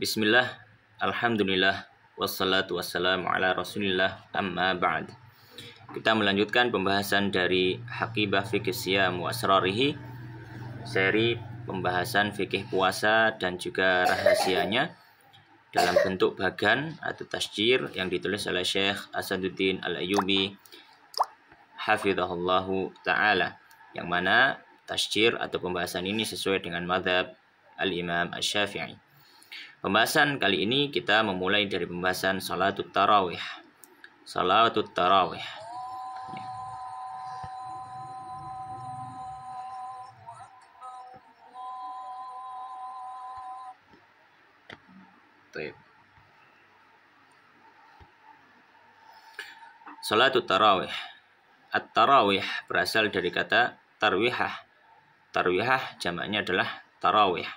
Bismillah, alhamdulillah, wassalatu wassalamu ala rasulillah, amma ba'd. Kita melanjutkan pembahasan dari Haqibah Fiqh Siyam wa Asrarihi, seri pembahasan fikih puasa dan juga rahasianya dalam bentuk bagan atau tasjir yang ditulis oleh Syekh Asaduddin Al-Ayyubi hafizahullahu ta'ala, yang mana tasjir atau pembahasan ini sesuai dengan mazhab Al-Imam Asy-Syafi'i. Pembahasan kali ini kita memulai dari pembahasan Salatul Tarawih. Salatul Tarawih. Salatul Tarawih. At-Tarawih berasal dari kata tarwihah. Tarwihah jamaknya adalah tarawih,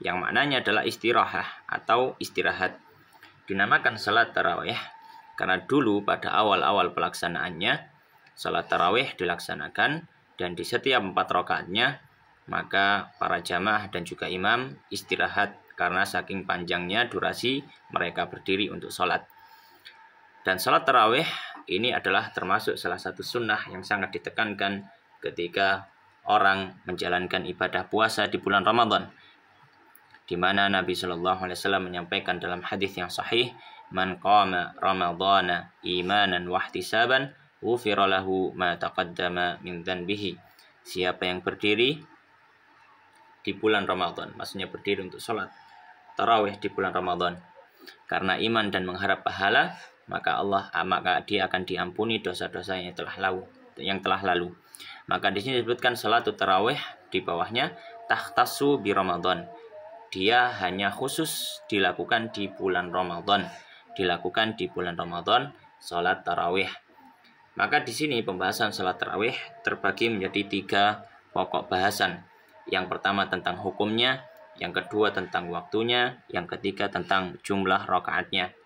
yang maknanya adalah istirahah atau istirahat. Dinamakan salat tarawih karena dulu pada awal-awal pelaksanaannya salat tarawih dilaksanakan, dan di setiap 4 rakaatnya maka para jamaah dan juga imam istirahat karena saking panjangnya durasi mereka berdiri untuk salat. Dan salat tarawih ini adalah termasuk salah satu sunnah yang sangat ditekankan ketika orang menjalankan ibadah puasa di bulan Ramadan, di mana Nabi Shallallahu Alaihi Wasallam menyampaikan dalam hadis yang sahih, man qama ramadhana imanan wahtisaban ghufira lahu ma taqaddama min dzanbihi. Siapa yang berdiri di bulan Ramadan, maksudnya berdiri untuk sholat tarawih di bulan Ramadan karena iman dan mengharap pahala, maka dia akan diampuni dosa-dosa yang telah lalu. Maka di sini disebutkan salatul tarawih, di bawahnya takhtassu bi Ramadan. Dia hanya khusus dilakukan di bulan Ramadan. Dilakukan di bulan Ramadan salat tarawih. Maka di sini pembahasan salat tarawih terbagi menjadi 3 pokok bahasan. Yang pertama tentang hukumnya, yang kedua tentang waktunya, yang ketiga tentang jumlah rakaatnya.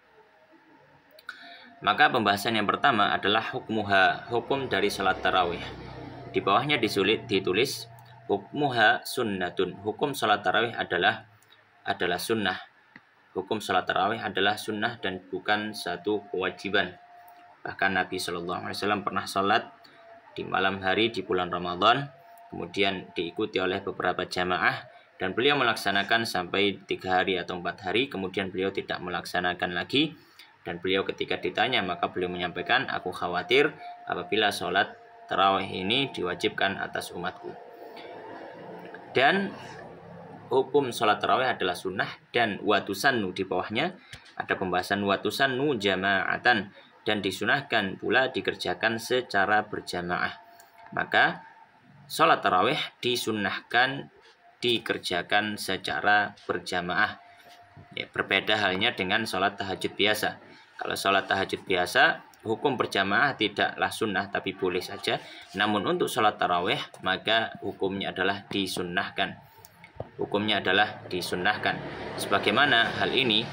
Maka pembahasan yang pertama adalah hukmuha, hukum dari salat tarawih. Di bawahnya ditulis hukmuha sunnatun. Hukum salat tarawih adalah sunnah. Hukum salat tarawih adalah sunnah dan bukan satu kewajiban. Bahkan Nabi Shallallahu Alaihi Wasallam pernah salat di malam hari di bulan Ramadan, kemudian diikuti oleh beberapa jamaah, dan beliau melaksanakan sampai 3 hari atau 4 hari, kemudian beliau tidak melaksanakan lagi. Dan beliau ketika ditanya, maka beliau menyampaikan, aku khawatir apabila salat tarawih ini diwajibkan atas umatku. Dan hukum sholat tarawih adalah sunnah, dan watusannu di bawahnya ada pembahasan watusannu jama'atan, dan disunahkan pula dikerjakan secara berjamaah. Maka sholat tarawih disunnahkan dikerjakan secara berjamaah. Ya, berbeda halnya dengan sholat tahajud biasa. Kalau sholat tahajud biasa hukum berjamaah tidaklah sunnah tapi boleh saja. Namun untuk sholat tarawih maka hukumnya adalah disunnahkan. Hukumnya adalah disunnahkan. Sebagaimana hal ini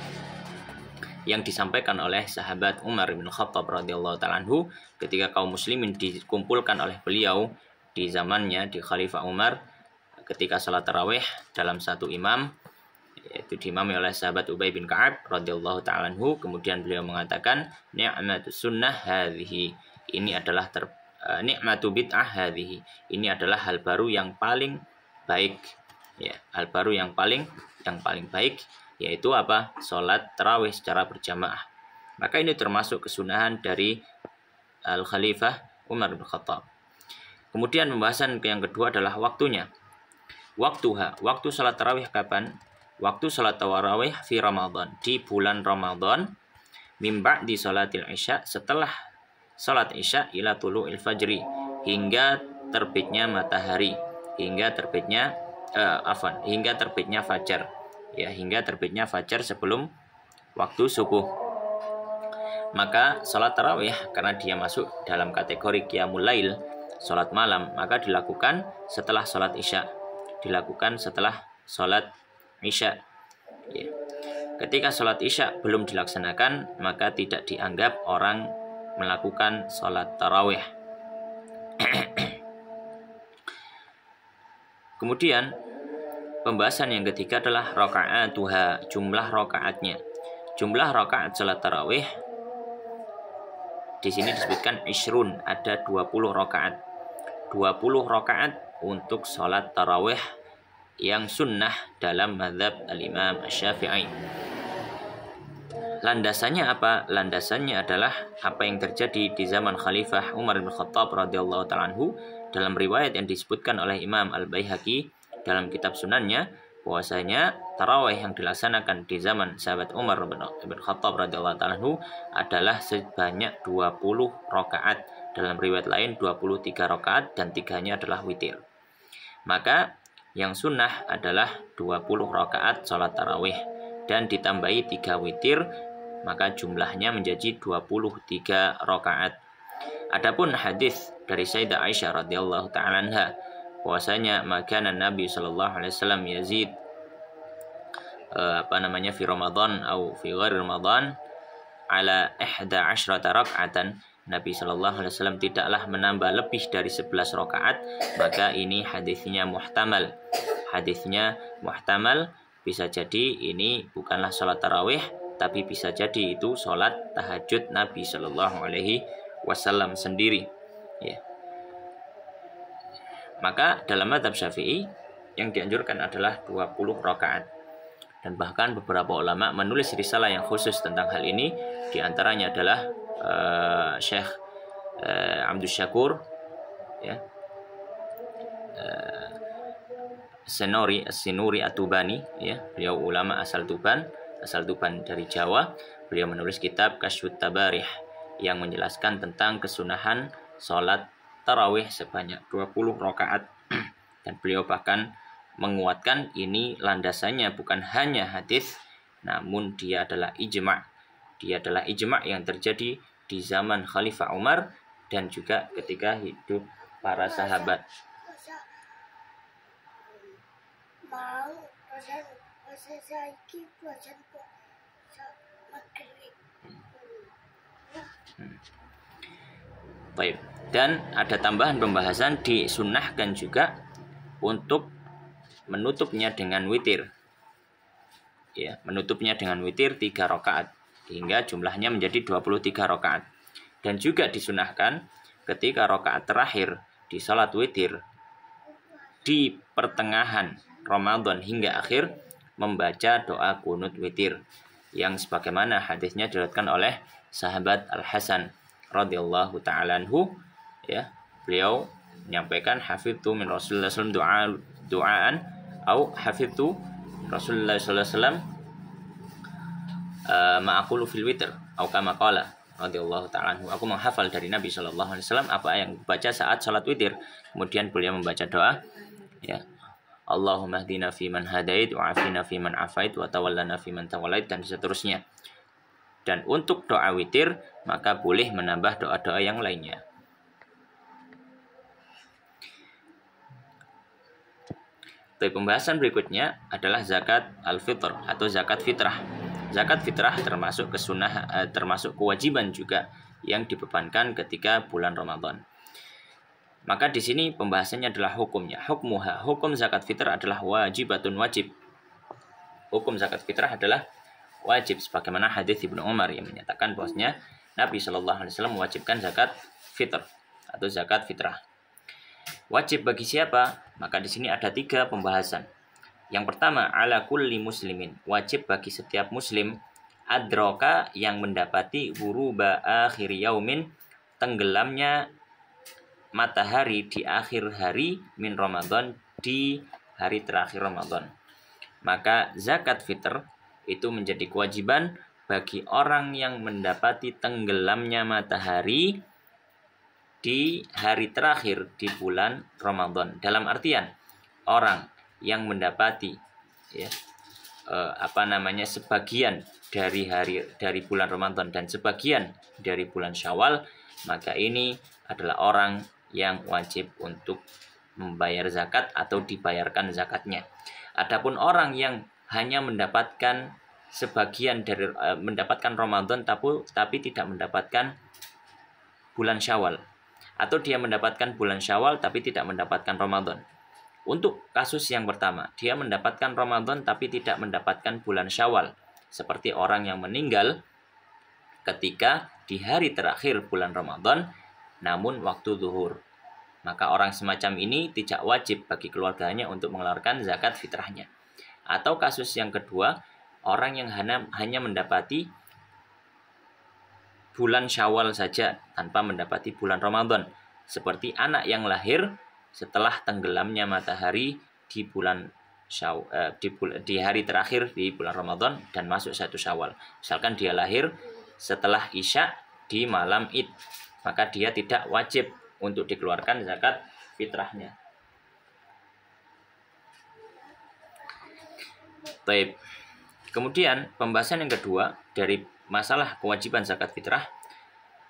yang disampaikan oleh sahabat Umar bin Khattab radhiyallahu ta'ala anhu ketika kaum muslimin dikumpulkan oleh beliau di zamannya, di Khalifah Umar, ketika sholat tarawih dalam satu imam, yaitu diimami oleh sahabat Ubay bin Ka'ab radhiyallahu ta'ala anhu. Kemudian beliau mengatakan, ni'matus sunnah hadhihi, ini adalah ni'matu bid'ah hadhihi, ini adalah hal baru yang paling baik. Ya, hal baru yang paling baik, yaitu apa? Salat tarawih secara berjamaah. Maka ini termasuk kesunahan dari Al-Khalifah Umar bin Khattab. Kemudian pembahasan yang kedua adalah waktunya. Waktu salat tarawih kapan? Waktu salat tarawih fi Ramadan, di bulan Ramadan, min ba'di salatil isya, setelah salat isya, ila tulu'il fajri, hingga terbitnya matahari, hingga terbitnya fajar. Ya, hingga terbitnya fajar sebelum waktu subuh. Maka salat tarawih karena dia masuk dalam kategori qiyamul lail, salat malam, maka dilakukan setelah salat isya. Dilakukan setelah salat isya. Ya. Ketika salat isya belum dilaksanakan, maka tidak dianggap orang melakukan salat tarawih. Kemudian Pembahasan yang ketiga adalah rakaatuha, jumlah rakaatnya. Jumlah rakaat salat tarawih di sini disebutkan isrun, ada 20 rakaat. 20 rakaat untuk salat tarawih yang sunnah dalam mazhab al-Imam Asy-Syafi'i. Landasannya apa? Landasannya adalah apa yang terjadi di zaman Khalifah Umar bin Khattab radhiyallahu ta'ala anhu, dalam riwayat yang disebutkan oleh Imam Al-Baihaqi dalam kitab sunannya, bahwasanya tarawih yang dilaksanakan di zaman sahabat Umar bin Khattab radhiyallahu ta'ala anhu adalah sebanyak 20 rakaat. Dalam riwayat lain 23 rakaat dan 3-nya adalah witir. Maka yang sunnah adalah 20 rakaat salat tarawih dan ditambahi 3 witir, maka jumlahnya menjadi 23 rakaat. Adapun hadis dari Sayyidah Aisyah radhiyallahu ta'ala anha, bahwasanya makanan Nabi sallallahu alaihi wasallam yazid fi Ramadan atau fi ghairi Ramadan ala 11 raka'atan, Nabi sallallahu alaihi wasallam tidaklah menambah lebih dari 11 rakaat, maka ini hadisnya muhtamal. Hadisnya muhtamal, bisa jadi ini bukanlah salat tarawih, tapi bisa jadi itu salat tahajud Nabi sallallahu alaihi wasallam sendiri, ya. Maka dalam mazhab Syafi'i yang dianjurkan adalah 20 rakaat. Dan bahkan beberapa ulama menulis risalah yang khusus tentang hal ini. Di antaranya adalah Syekh Abdul Syakur, ya, Sinuri At-Tubani, ya, beliau ulama asal Tuban dari Jawa. Beliau menulis kitab Kasyfut Tabarih yang menjelaskan tentang kesunahan salat tarawih sebanyak 20 rakaat. Dan beliau bahkan menguatkan ini landasannya bukan hanya hadis, namun dia adalah ijma'. Dia adalah ijma' yang terjadi di zaman Khalifah Umar dan juga ketika hidup para sahabat. Baik. Dan ada tambahan pembahasan, disunnahkan juga untuk menutupnya dengan witir, ya, menutupnya dengan witir 3 rakaat hingga jumlahnya menjadi 23 rakaat. Dan juga disunahkan ketika rakaat terakhir di salat witir di pertengahan Ramadan hingga akhir membaca doa kunut witir yang sebagaimana hadisnya diriwayatkan oleh sahabat Al-Hasan radhiyallahu ta'ala anhu, ya. Beliau menyampaikan hafidtu min Rasulullah sallallahu alaihi wasallam du'aan atau hafidtu Rasulullah sallallahu alaihi wasallam ma'aqulu fil witr atau kama qala radhiyallahu ta'ala anhu, aku menghafal dari Nabi sallallahu alaihi wasallam apa yang baca saat salat witir. Kemudian beliau membaca doa, ya, Allahumma hdina fi man hadait wa afina fi man afait wa tawallana fi man tawallait, dan seterusnya. Dan untuk doa witir maka boleh menambah doa-doa yang lainnya. Pembahasan berikutnya adalah zakat al-fitr atau zakat fitrah. Zakat fitrah termasuk termasuk kewajiban juga yang dibebankan ketika bulan Ramadan. Maka di sini pembahasannya adalah hukumnya. Hukmuha, hukum zakat fitrah adalah wajibatun, wajib. Hukum zakat fitrah adalah wajib, sebagaimana hadis Ibnu Umar yang menyatakan bahwasanya Nabi Shallallahu Alaihi Wasallam mewajibkan zakat fitr atau zakat fitrah. Wajib bagi siapa? Maka di sini ada 3 pembahasan. Yang pertama, ala kulli muslimin, wajib bagi setiap muslim, adroka yang mendapati ghuruba akhir yaumin, tenggelamnya matahari di akhir hari min Ramadan, di hari terakhir Ramadan. Maka zakat fitr itu menjadi kewajiban bagi orang yang mendapati tenggelamnya matahari di hari terakhir di bulan Ramadan. Dalam artian orang yang mendapati, ya, sebagian dari bulan Ramadan dan sebagian dari bulan Syawal, maka ini adalah orang yang wajib untuk membayar zakat atau dibayarkan zakatnya. Adapun orang yang hanya mendapatkan sebagian dari mendapatkan Ramadan tapi tidak mendapatkan bulan Syawal, atau dia mendapatkan bulan Syawal tapi tidak mendapatkan Ramadan, Untuk kasus yang pertama, dia mendapatkan Ramadan tapi tidak mendapatkan bulan Syawal, seperti orang yang meninggal ketika di hari terakhir bulan Ramadan namun waktu zuhur. Maka orang semacam ini tidak wajib bagi keluarganya untuk mengeluarkan zakat fitrahnya. Atau kasus yang kedua, orang yang hanya mendapati bulan Syawal saja tanpa mendapati bulan Ramadan, seperti anak yang lahir setelah tenggelamnya matahari di di hari terakhir di bulan Ramadan dan masuk 1 Syawal. Misalkan dia lahir setelah Isya di malam Id, maka dia tidak wajib untuk dikeluarkan zakat fitrahnya. Baik. Kemudian pembahasan yang kedua dari masalah kewajiban zakat fitrah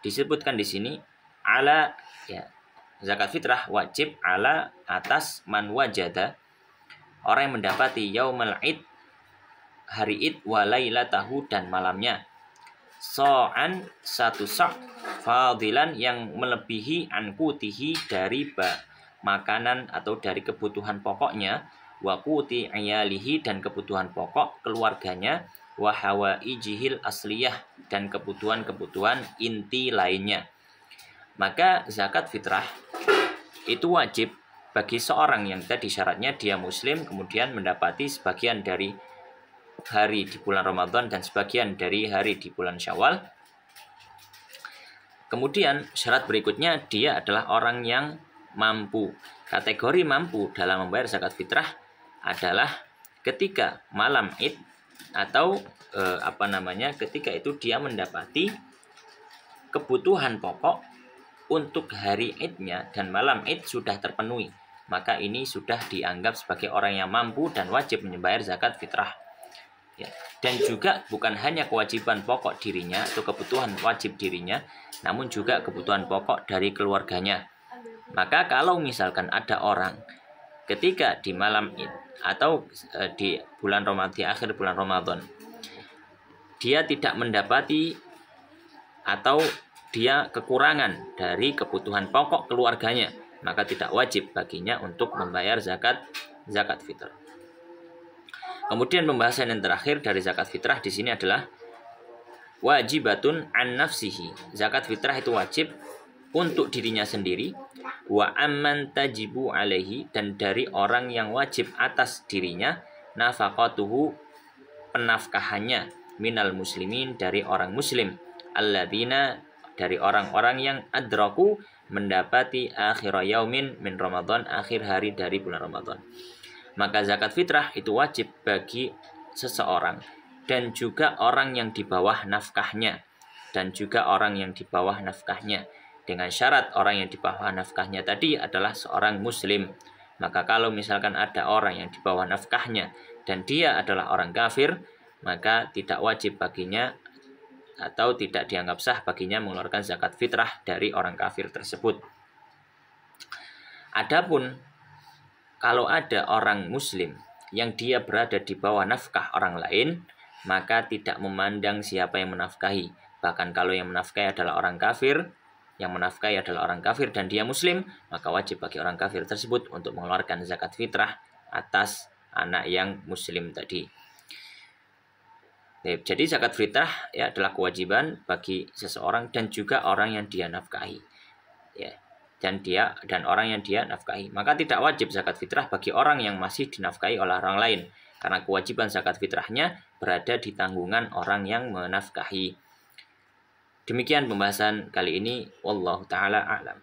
disebutkan di sini ala, ya, zakat fitrah wajib ala atas man wajada, orang yang mendapati yaumul id, hari id, wa lailatahu, dan malamnya, so'an, 1 sa', fadilan, yang melebihi anqutihi, dari makanan atau dari kebutuhan pokoknya, wa quti ayalihi, dan kebutuhan pokok keluarganya, wa hawaijihil asliyah, dan kebutuhan-kebutuhan inti lainnya. Maka zakat fitrah itu wajib bagi seorang yang tadi syaratnya dia muslim, kemudian mendapati sebagian dari hari di bulan Ramadan dan sebagian dari hari di bulan Syawal. Kemudian syarat berikutnya, dia adalah orang yang mampu. Kategori mampu dalam membayar zakat fitrah adalah ketika malam Id atau ketika itu dia mendapati kebutuhan pokok untuk hari Idnya dan malam Id sudah terpenuhi, maka ini sudah dianggap sebagai orang yang mampu dan wajib membayar zakat fitrah. Ya. Dan juga bukan hanya kewajiban pokok dirinya atau kebutuhan wajib dirinya, namun juga kebutuhan pokok dari keluarganya. Maka kalau misalkan ada orang ketika di malam Id atau di bulan Ramadan, di akhir bulan Ramadan, dia tidak mendapati atau dia kekurangan dari kebutuhan pokok keluarganya, maka tidak wajib baginya untuk membayar zakat fitrah. Kemudian pembahasan yang terakhir dari zakat fitrah di sini adalah wajibatun an nafsihi. Zakat fitrah itu wajib untuk dirinya sendiri, wa amman tajibu alaihi, dan dari orang yang wajib atas dirinya, nafaqatuhu, penafkahannya, minal muslimin, dari orang muslim, alladzina, dari orang-orang yang adraku, mendapati akhir yaumin min Ramadan, akhir hari dari bulan Ramadan. Maka zakat fitrah itu wajib bagi seseorang dan juga orang yang di bawah nafkahnya, dan juga orang yang di bawah nafkahnya, dengan syarat orang yang di bawah nafkahnya tadi adalah seorang muslim. Maka kalau misalkan ada orang yang di bawah nafkahnya dan dia adalah orang kafir, maka tidak wajib baginya atau tidak dianggap sah baginya mengeluarkan zakat fitrah dari orang kafir tersebut. Adapun kalau ada orang muslim yang dia berada di bawah nafkah orang lain, maka tidak memandang siapa yang menafkahi. Bahkan kalau yang menafkahi adalah orang kafir, dan dia muslim, maka wajib bagi orang kafir tersebut untuk mengeluarkan zakat fitrah atas anak yang muslim tadi. Jadi zakat fitrah ya adalah kewajiban bagi seseorang dan juga orang yang dia nafkahi. Ya. Dan orang yang dia nafkahi. Maka tidak wajib zakat fitrah bagi orang yang masih dinafkahi oleh orang lain, karena kewajiban zakat fitrahnya berada di tanggungan orang yang menafkahi. Demikian pembahasan kali ini. Wallahu ta'ala a'lam.